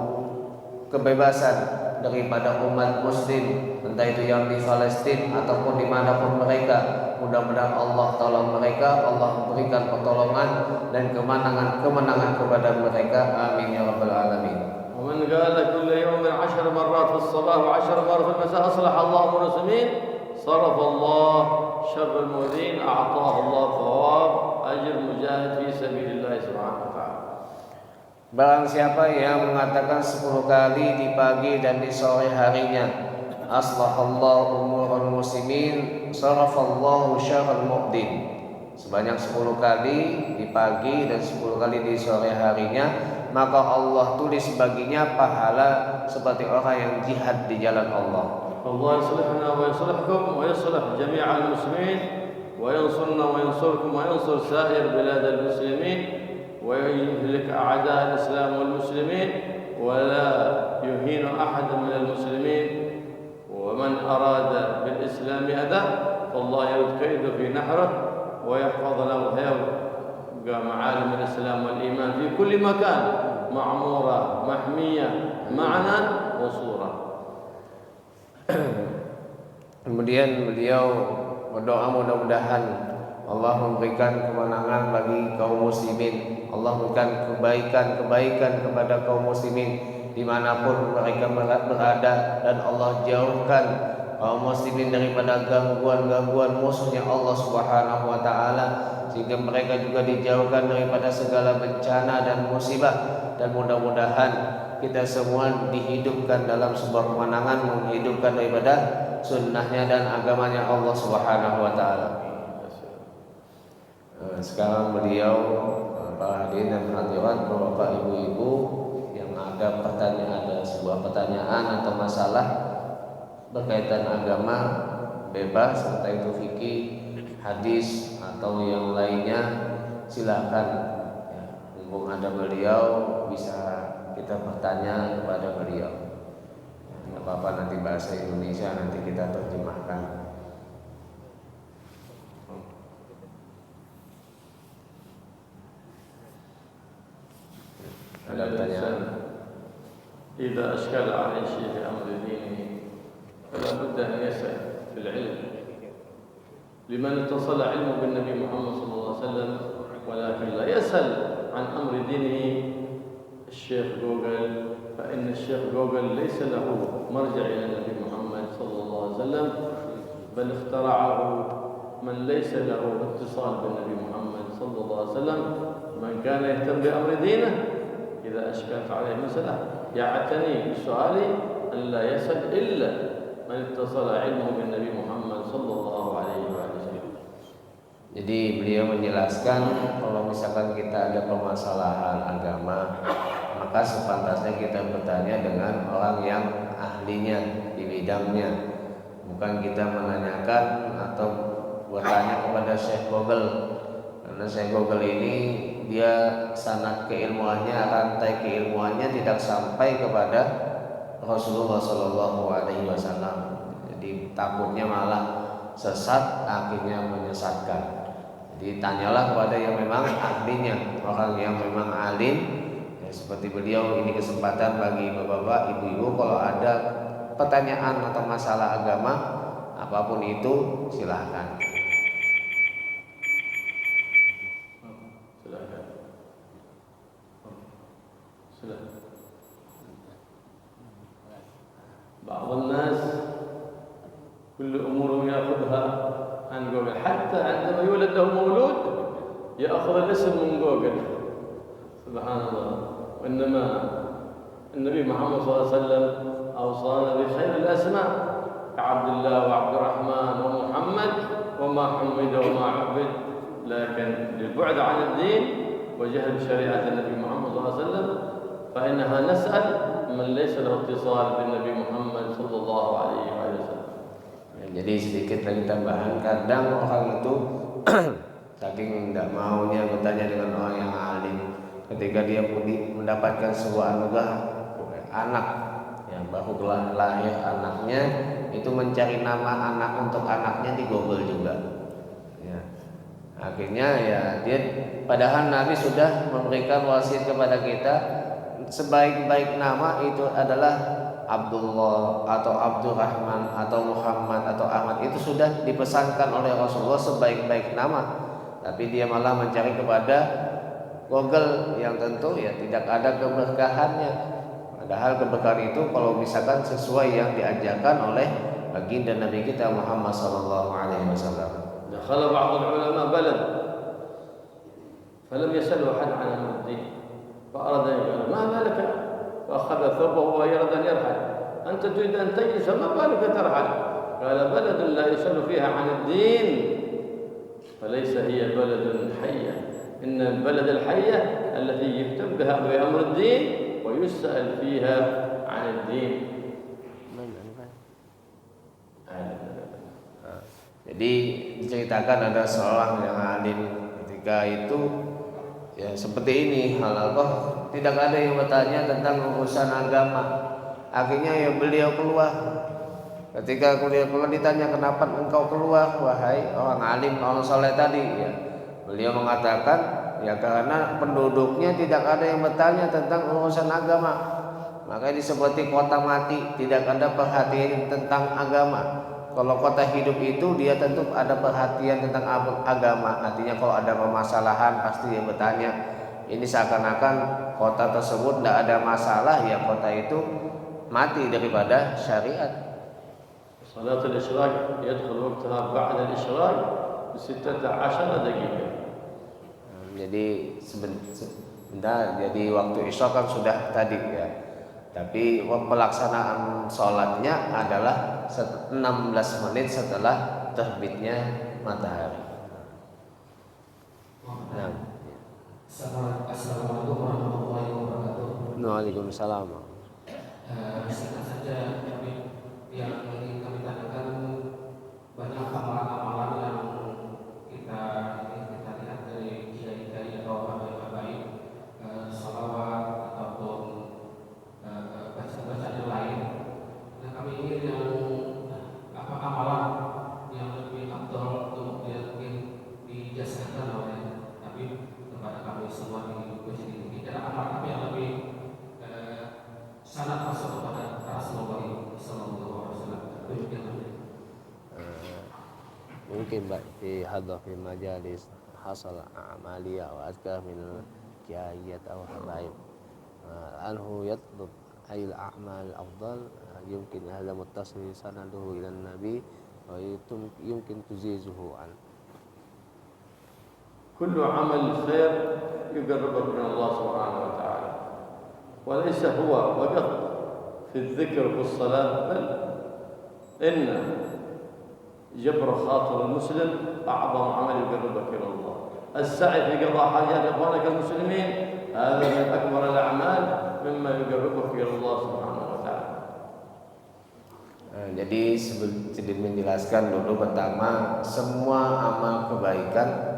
kebebasan daripada umat muslim, entah itu yang di Palestina ataupun dimanapun mereka. Mudah-mudahan Allah tolong mereka, Allah berikan pertolongan dan kemenangan kepada mereka. Amin ya rabbal alamin.
ومن قال كل يوم 10 مرات في الصباح و10 مرات في المساء أصلح الله أمور المسلمين صرف الله شر المؤذين أعطاه الله ثواب أجر مجاهد في سبيل الله سبحانه وتعالى.
Barang siapa yang mengatakan 10 kali di pagi dan di sore harinya, aslahallahu umurul muslimin sarafallahu syarral mu'din, sebanyak 10 kali di pagi dan 10 kali di sore harinya, maka Allah tulis baginya pahala seperti orang yang jihad di jalan Allah.
Allah yuslihna wa yuslihkum wa yuslih jami'al muslimin wa yansurna wa yansurkum wa yansur sa'ir biladal muslimin ويهلك أعداء الإسلام والمسلمين ولا يهين أحد من المسلمين ومن أراد بالإسلام أذى فالله يرد كيده في نحره ويحفظ له معالم الإسلام والإيمان في كل مكان معمورة محمية معنى وصورة.
Kemudian beliau berdoa mudah-mudahan Allah memberikan kemenangan bagi kaum muslimin, Allah memberikan kebaikan kepada kaum muslimin dimanapun mereka berada, dan Allah jauhkan kaum muslimin daripada gangguan-gangguan musuhnya Allah Subhanahu wa taala, sehingga mereka juga dijauhkan daripada segala bencana dan musibah. Dan mudah-mudahan kita semua dihidupkan dalam sebuah kemenangan, menghidupkan daripada sunnahnya dan agamanya Allah Subhanahu wa taala. Sekarang beliau, para hadirin dan hadirat, bapak ibu-ibu yang ada sebuah pertanyaan atau masalah berkaitan agama, bebas, entah itu fikih, hadis atau yang lainnya, silakan. Mumpung ada beliau, bisa kita bertanya kepada beliau. Tidak apa-apa, nanti bahasa Indonesia nanti kita terjemahkan.
الإنسان إذا أشكل عليه شيء في أمر دينه فلا بد أن يسأل في العلم لمن اتصل علمه بالنبي محمد صلى الله عليه وسلم، ولكن لا يسأل عن أمر دينه الشيخ جوجل، فإن الشيخ جوجل ليس له مرجع إلى النبي محمد صلى الله عليه وسلم، بل اخترعه من ليس له اتصال بالنبي محمد صلى الله عليه وسلم. من كان يهتم بأمر دينه إذا أشكلت عليه مسألة يعتني بسؤال أن لا يسأل إلا من اتصل علمه بالنبي محمد صلى الله عليه وسلم.
Jadi beliau menjelaskan kalau misalkan kita ada permasalahan agama, maka sepantasnya kita bertanya dengan orang yang ahlinya di bidangnya, bukan kita menanyakan atau bertanya kepada Syekh Google, karena Syekh Google ini dia sanad keilmuannya, rantai keilmuannya tidak sampai kepada Rasulullah Shallallahu Alaihi Wasallam. Jadi takutnya malah sesat, akhirnya menyesatkan. Jadi tanyalah kepada yang memang ahlinya, orang yang memang alim. Ya, seperti beliau, ini kesempatan bagi bapak-bapak, ibu-ibu, kalau ada pertanyaan atau masalah agama apapun itu, silahkan.
بعض الناس كل أمورهم يأخذها عن جوجل، حتى عندما يولد له مولود يأخذ الاسم من جوجل، سبحان الله. وإنما النبي محمد صلى الله عليه وسلم أوصانا بخير الأسماء كعبد الله وعبد الرحمن ومحمد وما حمد وما عبد، لكن للبعد عن الدين وجهل بشريعة النبي محمد صلى الله عليه وسلم فإنها نسأل من ليس له اتصال بالنبي محمد صلى الله عليه وسلم.
Jadi sedikit lagi tambahan, kadang orang itu saking tidak maunya bertanya dengan orang yang alim, ketika dia mendapatkan sebuah anugerah anak yang baru lahir anaknya, itu mencari nama anak untuk anaknya di Google juga. Ya. Akhirnya ya dia, padahal Nabi sudah memberikan wasiat kepada kita, sebaik-baik nama itu adalah Abdullah atau Abdurrahman atau Muhammad atau Ahmad, itu sudah dipesankan oleh Rasulullah sebaik-baik nama. Tapi dia malah mencari kepada Google yang tentu ya tidak ada keberkahannya. Padahal keberkahan itu kalau misalkan sesuai yang diajarkan oleh baginda Nabi kita Muhammad sallallahu alaihi wasallam.
Dakhala ba'd al-ulama balad falam yasalu ahad 'an al-din fa arada an yaqul ma balaka فأخذ ثوبه ويرد أن يرحل أنت تريد أن تجلس فما بالك ترحل قال بلد لا يسأل فيها عن الدين فليس هي بلد حية إن البلد الحية التي يهتم بها بأمر الدين ويسأل فيها عن الدين.
Jadi diceritakan ada seorang yang alim ketika itu ya seperti ini, halaqah tidak ada yang bertanya tentang urusan agama. Akhirnya ya beliau keluar. Ketika beliau keluar ditanya, kenapa engkau keluar wahai orang alim, orang soleh tadi ya. Beliau mengatakan ya karena penduduknya tidak ada yang bertanya tentang urusan agama. Makanya seperti kota mati, tidak ada perhatian tentang agama. Kalau kota hidup itu dia tentu ada perhatian tentang agama. Artinya kalau ada permasalahan pasti dia bertanya. Ini seakan-akan kota tersebut tidak ada masalah, ya kota itu mati daripada syariat.
Salatul Isyraq yadkhul waqtaha ba'da al-isyraq bi 16 daqiqah.
Jadi sebentar, jadi waktu isya kan sudah tadi ya. Tapi pelaksanaan sholatnya adalah 16 menit setelah terbitnya matahari. Nah.
Assalamualaikum warahmatullahi wabarakatuh.
Waalaikumsalam.
Singkat saja, yang ingin kami tanyakan, banyak amalan-amalan yang kita lihat dari kiai-kiai atau baik salawat ataupun bacaan lain. Nah, kami ingin yang amalan yang lebih afdal untuk dijasahkan oleh Nabi kepada kami semua di masjid ini. Kira amal apa yang lebih sangat masuk kepada Rasulullah sallallahu alaihi wasallam.
Mungkin di hadha fi majalis hasal a'maliyah wa azkar min kiayat aw habaib anhu yatlub ayil a'mal afdal yumkin hadha muttasil sanaduhu ila nabi wa yumkin tuzizuhu an.
كل عمل خير يقربك من الله سبحانه وتعالى وليس هو فقط في الذكر والصلاة بل إن جبر خاطر المسلم أعظم عمل يقربك إلى الله. السعي في قضاء حاجات إخوانك المسلمين هذا من أكبر الأعمال مما يقربك إلى الله سبحانه وتعالى.
Jadi sedikit menjelaskan dulu, pertama semua amal kebaikan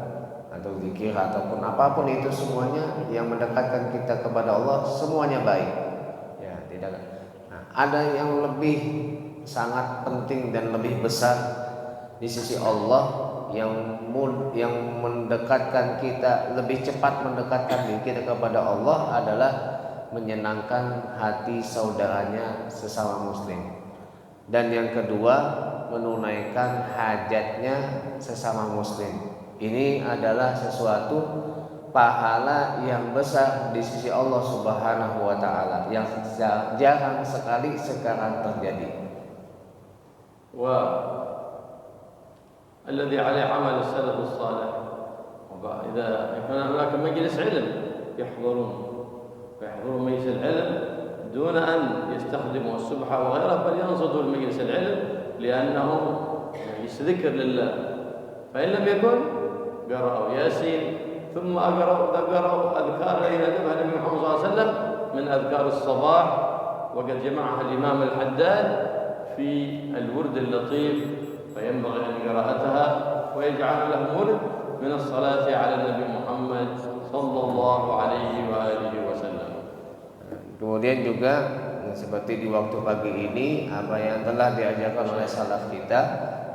atau zikir ataupun apapun itu semuanya yang mendekatkan kita kepada Allah semuanya baik. Ya, tidak. Nah, ada yang lebih sangat penting dan lebih besar di sisi Allah yang mendekatkan kita, lebih cepat mendekatkan diri kita kepada Allah adalah menyenangkan hati saudaranya sesama muslim. Dan yang kedua, menunaikan hajatnya sesama muslim. Ini adalah sesuatu pahala yang besar di sisi Allah Subhanahu wa taala yang jarang sekali sekarang terjadi.
Wa alladhi 'alaihi 'amal as-salaf as-salih. Wa idza kana hunaka majlis 'ilm yahdurun majlis al-'ilm دون أن يستخدموا السبحة وغيرها بل ينصتوا لمجلس العلم لأنهم يذكر لله فإن لم يكن قرأوا ياسين ثم ذكروا أذكار الذين ذكرها النبي محمد صلى الله عليه وسلم من أذكار الصباح، وقد جمعها الإمام الحداد في الورد اللطيف، فينبغي أن قراءتها ويجعل له ورد من الصلاة على النبي محمد صلى الله عليه وآله وسلم.
Kemudian juga seperti di waktu pagi ini, apa yang telah diajarkan oleh salaf kita,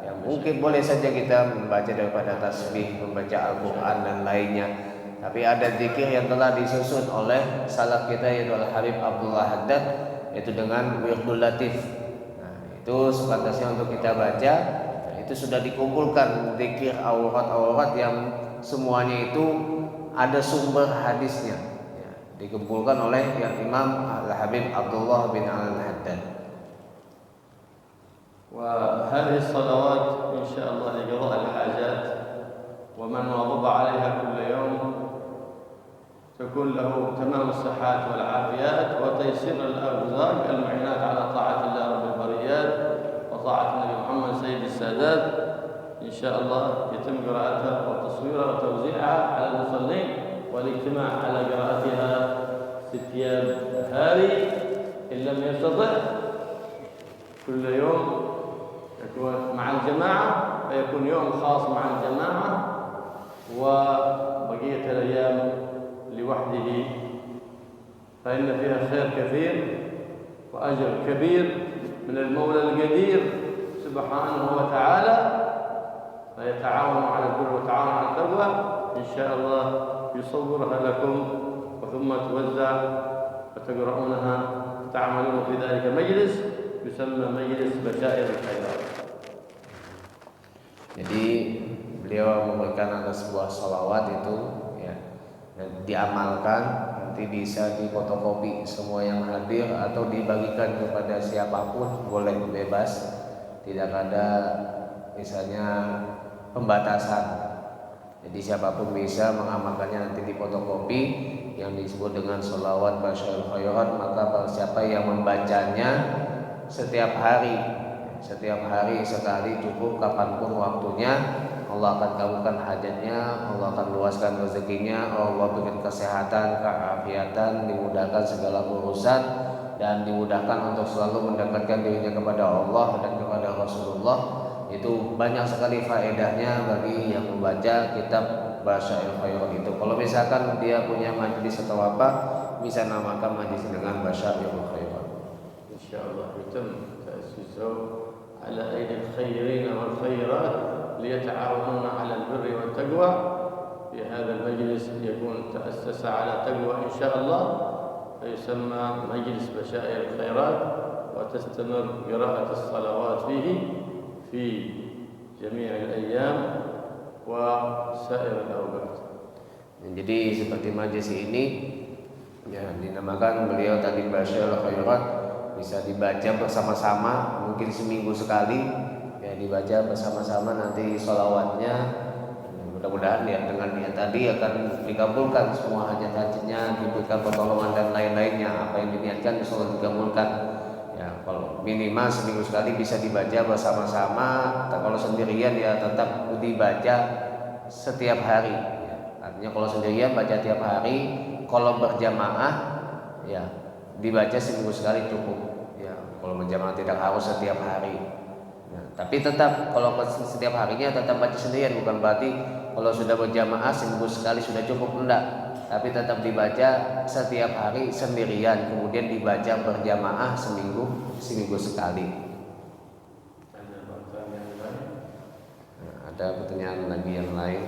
yang mungkin boleh saja kita membaca daripada tasbih, membaca Al-Quran dan lainnya. Tapi ada zikir yang telah disusun oleh salaf kita yaitu Al-Habib Abdullah Haddad, yaitu dengan Wirdul Latif. Nah, itu sepantasnya untuk kita baca. Nah, itu sudah dikumpulkan zikir aurat-aurat yang semuanya itu ada sumber hadisnya. Dikumpulkan oleh yang Imam Al-Habib Abdullah bin Al-Haddad.
وهذه الصلوات إن شاء الله لقضاء الحاجات، ومن واظب عليها كل يوم تكون له تمام الصحات والعافيات وتيسير الأرزاق المعينات على طاعة الله رب البريات وطاعة النبي محمد سيد السادات. إن شاء الله يتم قراءتها وتصويرها وتوزيعها على المصلين والاجتماع على قراءتها 6 أيام هذه إن لم يستطع كل يوم يكون مع الجماعة، فيكون يوم خاص مع الجماعة وبقية الأيام لوحده، فإن فيها خير كثير وأجر كبير من المولى القدير سبحانه وتعالى، فيتعاون على البر ويتعاون على التقوى. إن شاء الله يصورها لكم ثم توزع وتقرؤونها، تعملون في ذلك مجلس يسمى مجلس بشائر الخيرات.
Jadi beliau memberikan ada sebuah salawat itu ya, dan diamalkan, nanti bisa difotokopi semua yang hadir atau dibagikan kepada siapapun, boleh bebas, tidak ada misalnya pembatasan. Jadi siapapun bisa mengamalkannya, nanti difotokopi yang disebut dengan sholawat Basyairul Khairat. Maka siapa yang membacanya setiap hari sekali cukup, kapanpun waktunya, Allah akan kabulkan hajatnya, Allah akan luaskan rezekinya, Allah berikan kesehatan, keafiatan, dimudahkan segala urusan, dan dimudahkan untuk selalu mendekatkan dirinya kepada Allah dan kepada Rasulullah. Itu banyak sekali faedahnya bagi yang membaca kitab Basyairul Khairat itu. Kalau misalkan dia punya majlis atau apa, bisa namakan majlis dengan Basyairul Khairat.
Insyaallah يتم تأسيسه على أيدي الخيرين والخيرات ليتعاونون على البر والتقوى. في هذا المجلس يكون تأسس على تقوى إن شاء الله، فيسمى مجلس بشائر الخيرات، وتستمر قراءة الصلوات فيه في جميع الأيام وسائر الأوقات.
Jadi seperti majlis ini ya dinamakan beliau tadi Basyairul Khairat, bisa dibaca bersama-sama, mungkin seminggu sekali ya, dibaca bersama-sama, nanti sholawatnya mudah-mudahan ya dengan niat tadi akan dikabulkan semua hajat-hajatnya, diberikan pertolongan dan lain-lainnya. Apa yang diniatkan insya Allah dikabulkan ya. Kalau minimal seminggu sekali bisa dibaca bersama-sama, atau kalau sendirian ya tetap dibaca setiap hari ya. Artinya kalau sendirian baca tiap hari, kalau berjamaah ya dibaca seminggu sekali cukup ya. Kalau berjamaah tidak harus setiap hari ya. Tapi tetap kalau setiap harinya tetap baca sendirian, bukan berarti kalau sudah berjamaah seminggu sekali sudah cukup, enggak. Tapi tetap dibaca setiap hari sendirian, kemudian dibaca berjamaah seminggu sekali. Nah, ada pertanyaan lagi yang lain?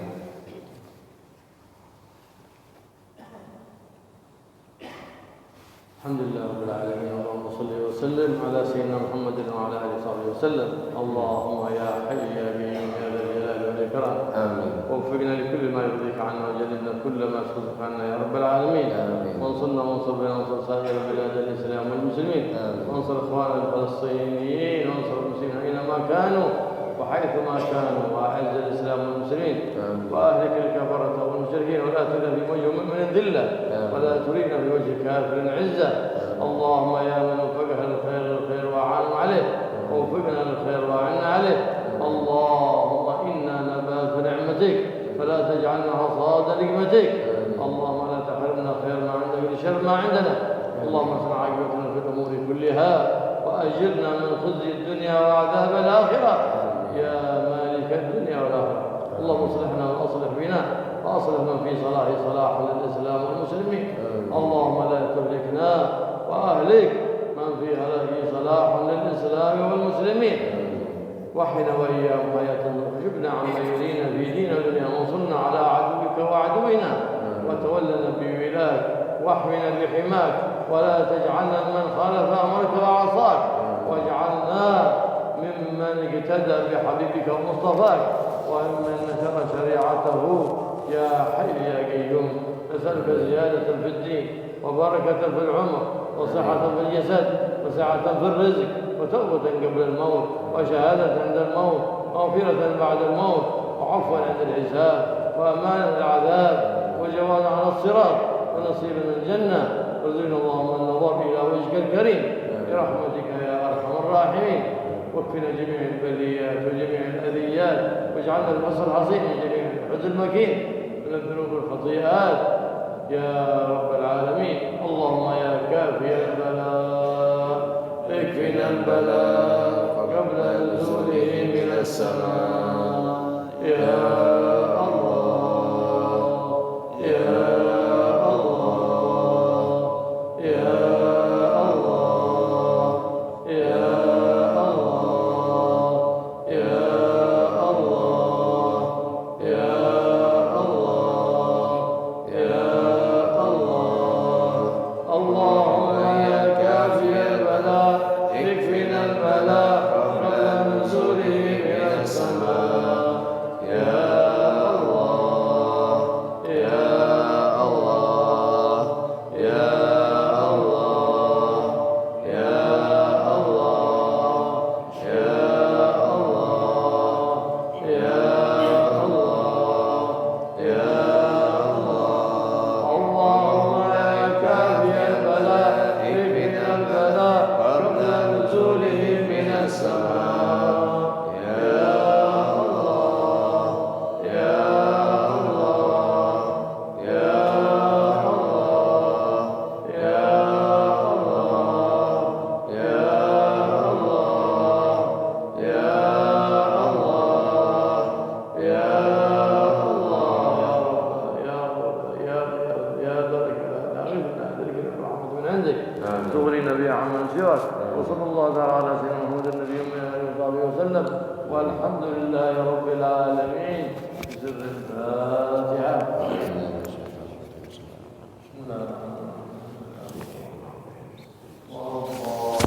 Alhamdulillah rabbil alamin, Allahumma shalli wa sallim ala sayyidina Muhammadin wa ala alihi wa sallam. Allahumma ya hayy ya qayyum ya dzal jalali wal ikram.
Amin.
ووفقنا لكل ما يرضيك عنا وجلبنا كل ما يسخطك عنا يا رب العالمين. وانصرنا وانصر بنا وانصر سائر بلاد الاسلام والمسلمين. وانصر اخواننا الفلسطينيين وانصر المسلمين اينما كانوا وحيثما كانوا، واعز الاسلام والمسلمين واهلك الكفره والمشركين، ولا ترنا في وجه مؤمن ذله ولا ترينا في وجه كافر عزه. اللهم يا من وفقها الخير واعانوا عليه، ووفقنا للخير واعنا عليه. اللهم انا نبات نعمتك فلا تجعلنا حصاد نعمتك. اللهم لا تحرمنا خير ما عندك لشر ما عندنا. اللهم اصلح عاقبتنا في الأمور كلها وأجرنا من خزي الدنيا وعذاب الآخرة يا مالك الدنيا والآخرة. اللهم اصلحنا وأصلح بنا وأصلح من في صلاح للإسلام والمسلمين. اللهم لا تهلكنا وأهلك من في هلاكه صلاح للإسلام والمسلمين. وحنا وإياهم حياة وجبنا عما يرينا في دين الدنيا وانصرنا على عدوك وعدونا وتولنا بولاك واحمنا بحماك ولا تجعلنا من خالف أمرك وعصاك واجعلنا ممن اقتدى بحبيبك ومصطفاك وممن نشر شريعته يا حي يا قيوم. نسألك زيادة في الدين وبركة في العمر وصحة في الجسد وسعة في الرزق وتوبة قبل الموت وشهادة عند الموت ومغفرة بعد الموت وعفوا عند الحساب وأمان العذاب وجواز على الصراط ونصيب من الجنة. وارزقنا اللهم النظر إلى وجهك الكريم برحمتك يا أرحم الراحمين. واكفنا جميع البليات وجميع الأذيات واجعلنا الفصل الحصين من جميع الحزن المكين من الذنوب والخطيئات يا رب العالمين. اللهم يا كافي البلاء اكفنا البلاء قبل نزوله من السماء يا الله يا الله يا الله يا الله يا الله يا الله يا الله. اللهم يا كافي البلاء اكفنا البلاء قبل نزوله من السماء يا الله يا الله يا الله يا الله يا الله يا الله يا الله. اللهم يا كافي البلاء اكفنا البلاء قبل نزوله من السماء يا الله يا الله يا الله يا الله يا الله يا الله يا الله يا رب يا بارك لنا اغثنا ذلك برحمة من عندك تغنينا بها عمن سواك. وصلى الله تعالى على سيدنا محمد النبي وصحبه وسلم والحمد لله رب العالمين. بسر الفاتحة. بسم الله الرحمن الرحيم.